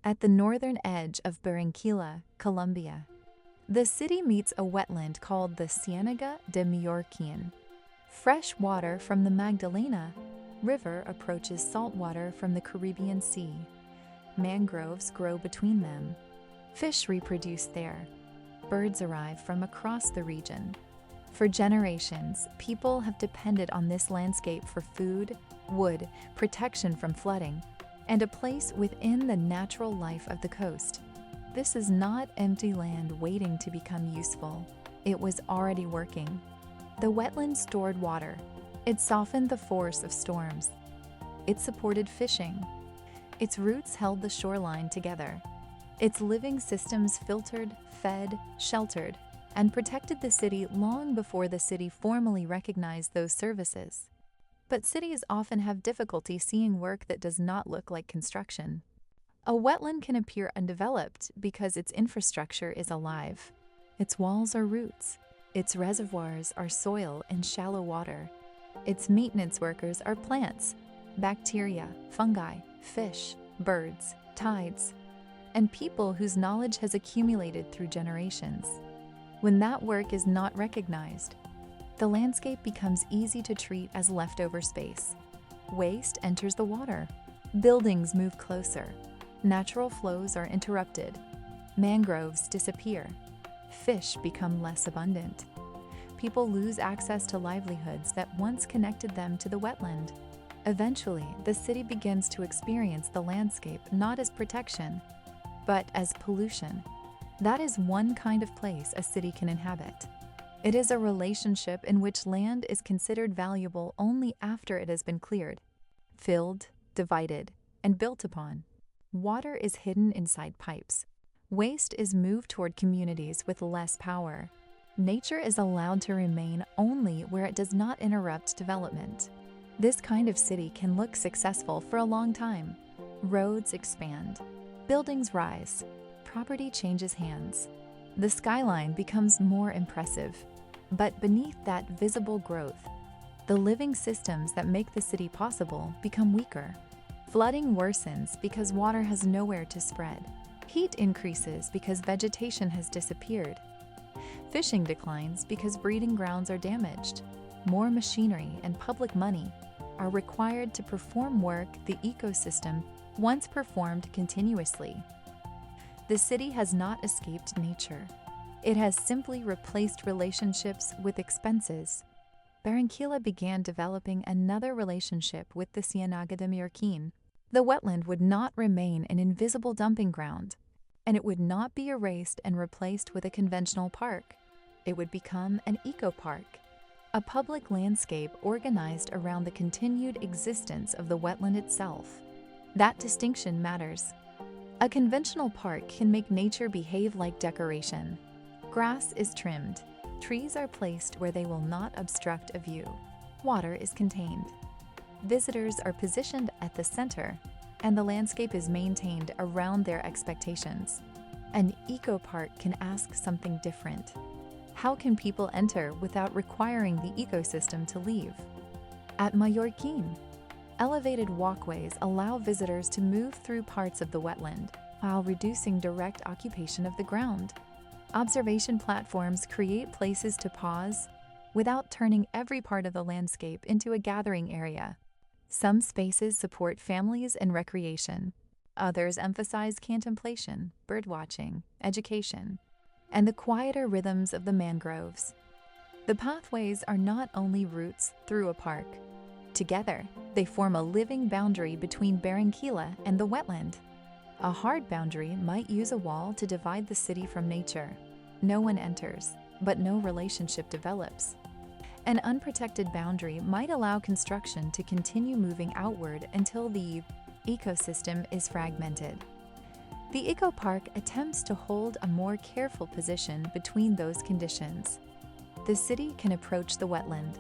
at the northern edge of Barranquilla, Colombia. The city meets a wetland called the Ciénaga de Mallorquín. Fresh water from the Magdalena River approaches salt water from the Caribbean Sea. Mangroves grow between them. Fish reproduce there. Birds arrive from across the region. For generations, people have depended on this landscape for food, wood, protection from flooding, and a place within the natural life of the coast. This is not empty land waiting to become useful. It was already working. The wetland stored water. It softened the force of storms. It supported fishing. Its roots held the shoreline together. Its living systems filtered, fed, sheltered, and protected the city long before the city formally recognized those services. But cities often have difficulty seeing work that does not look like construction. A wetland can appear undeveloped because its infrastructure is alive. Its walls are roots. Its reservoirs are soil and shallow water. Its maintenance workers are plants, bacteria, fungi, fish, birds, tides, and people whose knowledge has accumulated through generations. When that work is not recognized, the landscape becomes easy to treat as leftover space. Waste enters the water. Buildings move closer. Natural flows are interrupted. Mangroves disappear. Fish become less abundant. People lose access to livelihoods that once connected them to the wetland. Eventually, the city begins to experience the landscape not as protection, but as pollution. That is one kind of place a city can inhabit. It is a relationship in which land is considered valuable only after it has been cleared, filled, divided, and built upon. Water is hidden inside pipes. Waste is moved toward communities with less power. Nature is allowed to remain only where it does not interrupt development. This kind of city can look successful for a long time. Roads expand. Buildings rise. Property changes hands. The skyline becomes more impressive. But beneath that visible growth, the living systems that make the city possible become weaker. Flooding worsens because water has nowhere to spread. Heat increases because vegetation has disappeared. Fishing declines because breeding grounds are damaged. More machinery and public money are required to perform work the ecosystem once performed continuously. The city has not escaped nature. It has simply replaced relationships with expenses. Barranquilla began developing another relationship with the Ciénaga de Mallorquín. The wetland would not remain an invisible dumping ground, and it would not be erased and replaced with a conventional park. It would become an ecopark, a public landscape organized around the continued existence of the wetland itself. That distinction matters. A conventional park can make nature behave like decoration. Grass is trimmed. Trees are placed where they will not obstruct a view. Water is contained. Visitors are positioned at the center, and the landscape is maintained around their expectations. An ecopark can ask something different. How can people enter without requiring the ecosystem to leave? At Mallorquín, elevated walkways allow visitors to move through parts of the wetland while reducing direct occupation of the ground. Observation platforms create places to pause without turning every part of the landscape into a gathering area. Some spaces support families and recreation. Others emphasize contemplation, birdwatching, education, and the quieter rhythms of the mangroves. The pathways are not only routes through a park. Together, they form a living boundary between Barranquilla and the wetland. A hard boundary might use a wall to divide the city from nature. No one enters, but no relationship develops. An unprotected boundary might allow construction to continue moving outward until the ecosystem is fragmented. The ecopark attempts to hold a more careful position between those conditions. The city can approach the wetland.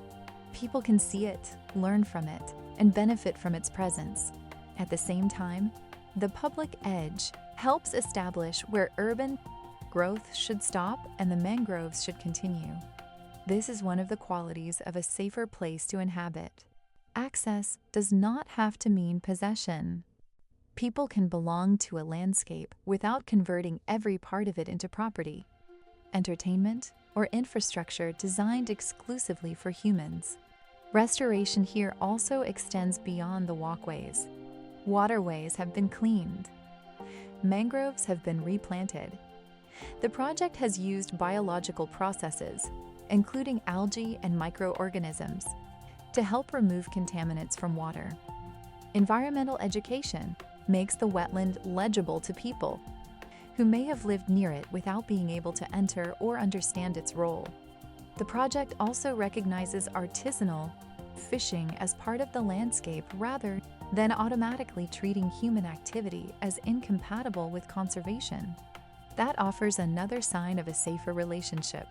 People can see it, learn from it, and benefit from its presence. At the same time, the public edge helps establish where urban growth should stop and the mangroves should continue. This is one of the qualities of a safer place to inhabit. Access does not have to mean possession. People can belong to a landscape without converting every part of it into property, entertainment, or infrastructure designed exclusively for humans. Restoration here also extends beyond the walkways. Waterways have been cleaned. Mangroves have been replanted. The project has used biological processes, including algae and microorganisms, to help remove contaminants from water. Environmental education makes the wetland legible to people who may have lived near it without being able to enter or understand its role. The project also recognizes artisanal fishing as part of the landscape rather than automatically treating human activity as incompatible with conservation. That offers another sign of a safer relationship.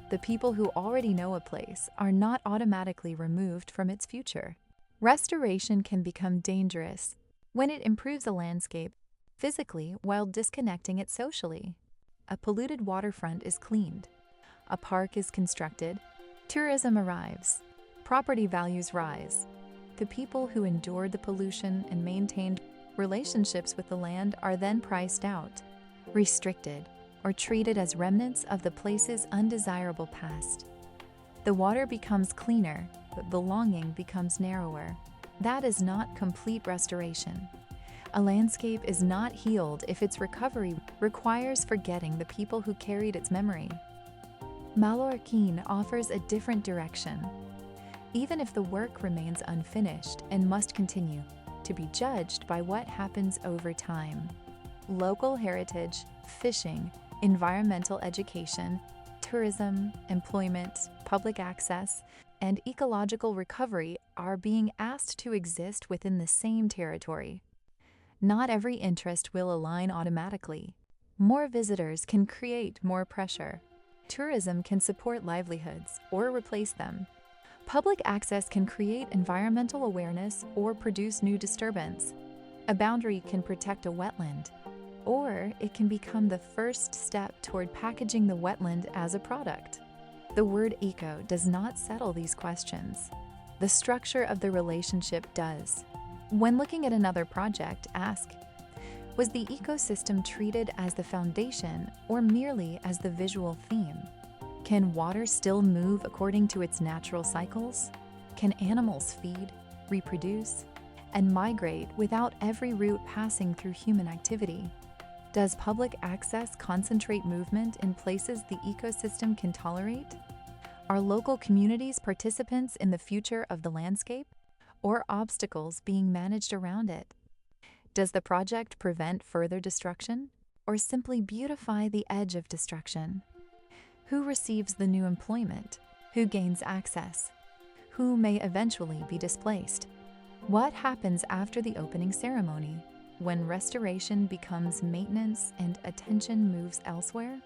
The people who already know a place are not automatically removed from its future. Restoration can become dangerous when it improves a landscape physically while disconnecting it socially. A polluted waterfront is cleaned. A park is constructed. Tourism arrives. Property values rise. The people who endured the pollution and maintained relationships with the land are then priced out, restricted, or treated as remnants of the place's undesirable past. The water becomes cleaner, but belonging becomes narrower. That is not complete restoration. A landscape is not healed if its recovery requires forgetting the people who carried its memory. Mallorquín offers a different direction. Even if the work remains unfinished and must continue to be judged by what happens over time. Local heritage, fishing, environmental education, tourism, employment, public access, and ecological recovery are being asked to exist within the same territory. Not every interest will align automatically. More visitors can create more pressure. Tourism can support livelihoods or replace them. Public access can create environmental awareness or produce new disturbance. A boundary can protect a wetland, or it can become the first step toward packaging the wetland as a product. The word eco does not settle these questions. The structure of the relationship does. When looking at another project, ask, was the ecosystem treated as the foundation or merely as the visual theme? Can water still move according to its natural cycles? Can animals feed, reproduce, and migrate without every route passing through human activity? Does public access concentrate movement in places the ecosystem can tolerate? Are local communities participants in the future of the landscape, or obstacles being managed around it? Does the project prevent further destruction, or simply beautify the edge of destruction? Who receives the new employment? Who gains access? Who may eventually be displaced? What happens after the opening ceremony, when restoration becomes maintenance and attention moves elsewhere?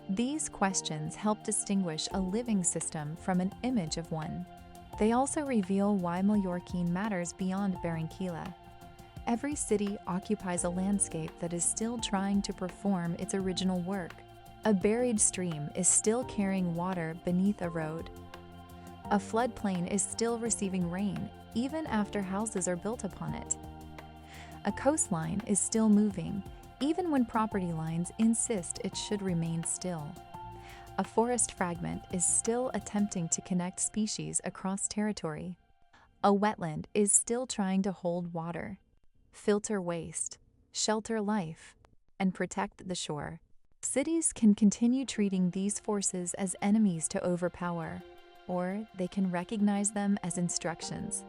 These questions help distinguish a living system from an image of one. They also reveal why Mallorquín matters beyond Barranquilla. Every city occupies a landscape that is still trying to perform its original work. A buried stream is still carrying water beneath a road. A floodplain is still receiving rain, even after houses are built upon it. A coastline is still moving, even when property lines insist it should remain still. A forest fragment is still attempting to connect species across territory. A wetland is still trying to hold water, filter waste, shelter life, and protect the shore. Cities can continue treating these forces as enemies to overpower, or they can recognize them as instructions.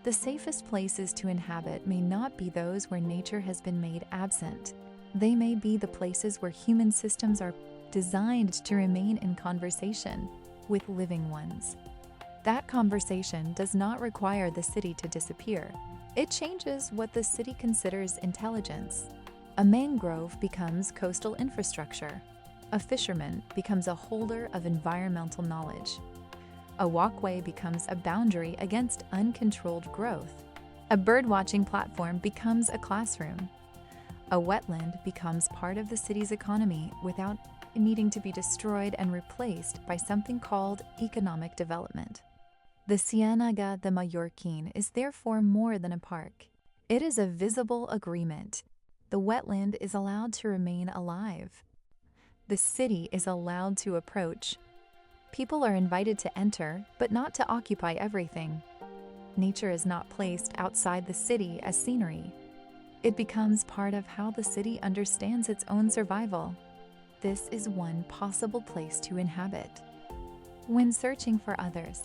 The safest places to inhabit may not be those where nature has been made absent. They may be the places where human systems are designed to remain in conversation with living ones. That conversation does not require the city to disappear. It changes what the city considers intelligence. A mangrove becomes coastal infrastructure. A fisherman becomes a holder of environmental knowledge. A walkway becomes a boundary against uncontrolled growth. A birdwatching platform becomes a classroom. A wetland becomes part of the city's economy without needing to be destroyed and replaced by something called economic development. The Ciénaga de Mallorquín is therefore more than a park. It is a visible agreement. The wetland is allowed to remain alive. The city is allowed to approach. People are invited to enter, but not to occupy everything. Nature is not placed outside the city as scenery. It becomes part of how the city understands its own survival. This is one possible place to inhabit. When searching for others,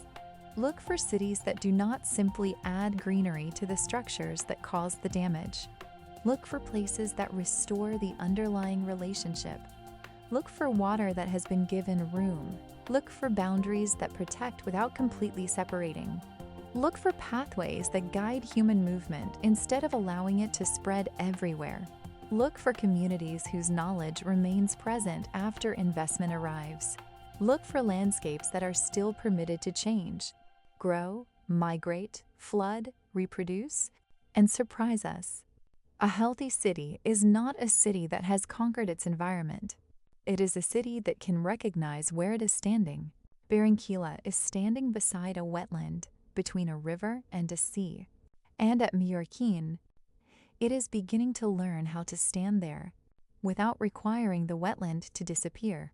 look for cities that do not simply add greenery to the structures that cause the damage. Look for places that restore the underlying relationship. Look for water that has been given room. Look for boundaries that protect without completely separating. Look for pathways that guide human movement instead of allowing it to spread everywhere. Look for communities whose knowledge remains present after investment arrives. Look for landscapes that are still permitted to change, grow, migrate, flood, reproduce, and surprise us. A healthy city is not a city that has conquered its environment. It is a city that can recognize where it is standing. Barranquilla is standing beside a wetland, between a river and a sea. And at Mallorquín, it is beginning to learn how to stand there without requiring the wetland to disappear.